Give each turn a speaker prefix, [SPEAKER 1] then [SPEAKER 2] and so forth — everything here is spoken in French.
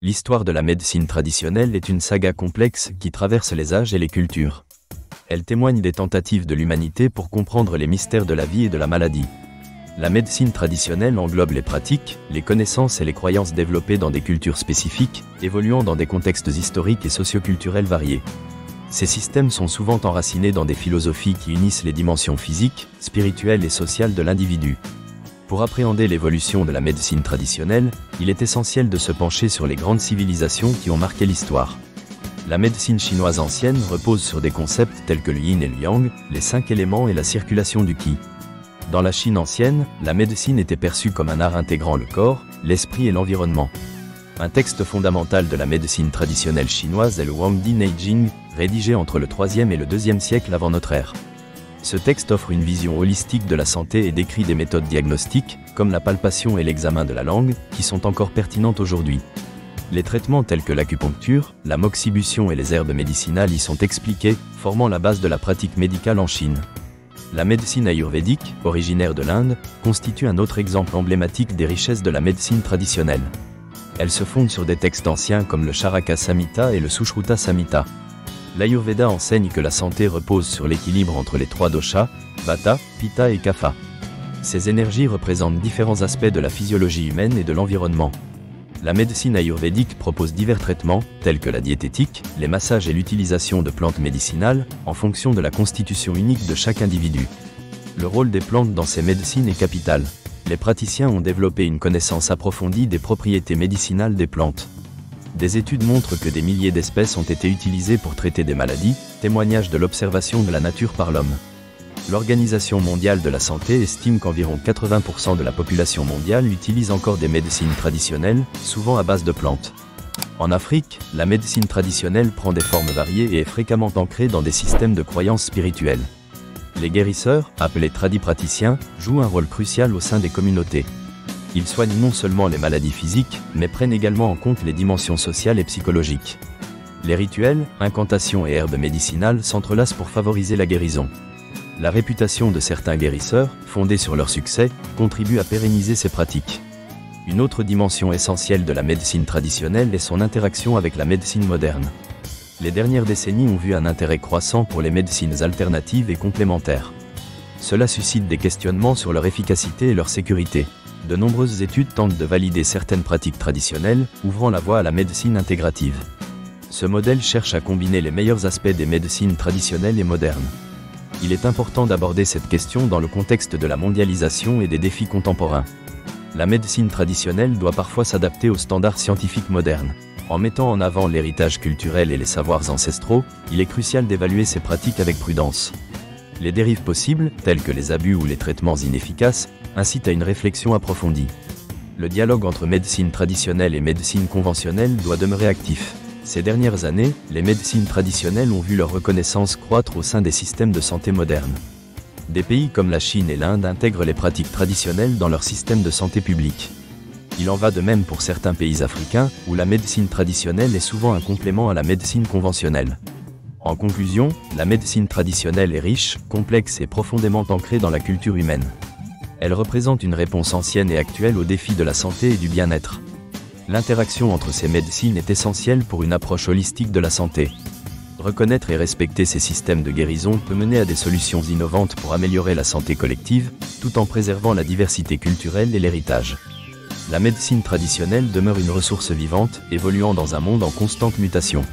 [SPEAKER 1] L'histoire de la médecine traditionnelle est une saga complexe qui traverse les âges et les cultures. Elle témoigne des tentatives de l'humanité pour comprendre les mystères de la vie et de la maladie. La médecine traditionnelle englobe les pratiques, les connaissances et les croyances développées dans des cultures spécifiques, évoluant dans des contextes historiques et socioculturels variés. Ces systèmes sont souvent enracinés dans des philosophies qui unissent les dimensions physiques, spirituelles et sociales de l'individu. Pour appréhender l'évolution de la médecine traditionnelle, il est essentiel de se pencher sur les grandes civilisations qui ont marqué l'histoire. La médecine chinoise ancienne repose sur des concepts tels que le yin et le yang, les 5 éléments et la circulation du qi. Dans la Chine ancienne, la médecine était perçue comme un art intégrant le corps, l'esprit et l'environnement. Un texte fondamental de la médecine traditionnelle chinoise est le Huangdi Neijing, rédigé entre le 3e et le 2e siècle avant notre ère. Ce texte offre une vision holistique de la santé et décrit des méthodes diagnostiques, comme la palpation et l'examen de la langue, qui sont encore pertinentes aujourd'hui. Les traitements tels que l'acupuncture, la moxibution et les herbes médicinales y sont expliqués, formant la base de la pratique médicale en Chine. La médecine ayurvédique, originaire de l'Inde, constitue un autre exemple emblématique des richesses de la médecine traditionnelle. Elle se fonde sur des textes anciens comme le Charaka Samhita et le Sushruta Samhita. L'Ayurveda enseigne que la santé repose sur l'équilibre entre les 3 doshas, Vata, Pitta et Kapha. Ces énergies représentent différents aspects de la physiologie humaine et de l'environnement. La médecine ayurvédique propose divers traitements, tels que la diététique, les massages et l'utilisation de plantes médicinales, en fonction de la constitution unique de chaque individu. Le rôle des plantes dans ces médecines est capital. Les praticiens ont développé une connaissance approfondie des propriétés médicinales des plantes. Des études montrent que des milliers d'espèces ont été utilisées pour traiter des maladies, témoignage de l'observation de la nature par l'homme. L'Organisation mondiale de la santé estime qu'environ 80% de la population mondiale utilise encore des médecines traditionnelles, souvent à base de plantes. En Afrique, la médecine traditionnelle prend des formes variées et est fréquemment ancrée dans des systèmes de croyances spirituelles. Les guérisseurs, appelés tradipraticiens, jouent un rôle crucial au sein des communautés. Ils soignent non seulement les maladies physiques, mais prennent également en compte les dimensions sociales et psychologiques. Les rituels, incantations et herbes médicinales s'entrelacent pour favoriser la guérison. La réputation de certains guérisseurs, fondée sur leur succès, contribue à pérenniser ces pratiques. Une autre dimension essentielle de la médecine traditionnelle est son interaction avec la médecine moderne. Les dernières décennies ont vu un intérêt croissant pour les médecines alternatives et complémentaires. Cela suscite des questionnements sur leur efficacité et leur sécurité. De nombreuses études tentent de valider certaines pratiques traditionnelles, ouvrant la voie à la médecine intégrative. Ce modèle cherche à combiner les meilleurs aspects des médecines traditionnelles et modernes. Il est important d'aborder cette question dans le contexte de la mondialisation et des défis contemporains. La médecine traditionnelle doit parfois s'adapter aux standards scientifiques modernes. En mettant en avant l'héritage culturel et les savoirs ancestraux, il est crucial d'évaluer ces pratiques avec prudence. Les dérives possibles, telles que les abus ou les traitements inefficaces, incitent à une réflexion approfondie. Le dialogue entre médecine traditionnelle et médecine conventionnelle doit demeurer actif. Ces dernières années, les médecines traditionnelles ont vu leur reconnaissance croître au sein des systèmes de santé modernes. Des pays comme la Chine et l'Inde intègrent les pratiques traditionnelles dans leur système de santé publique. Il en va de même pour certains pays africains, où la médecine traditionnelle est souvent un complément à la médecine conventionnelle. En conclusion, la médecine traditionnelle est riche, complexe et profondément ancrée dans la culture humaine. Elle représente une réponse ancienne et actuelle aux défis de la santé et du bien-être. L'interaction entre ces médecines est essentielle pour une approche holistique de la santé. Reconnaître et respecter ces systèmes de guérison peut mener à des solutions innovantes pour améliorer la santé collective, tout en préservant la diversité culturelle et l'héritage. La médecine traditionnelle demeure une ressource vivante, évoluant dans un monde en constante mutation.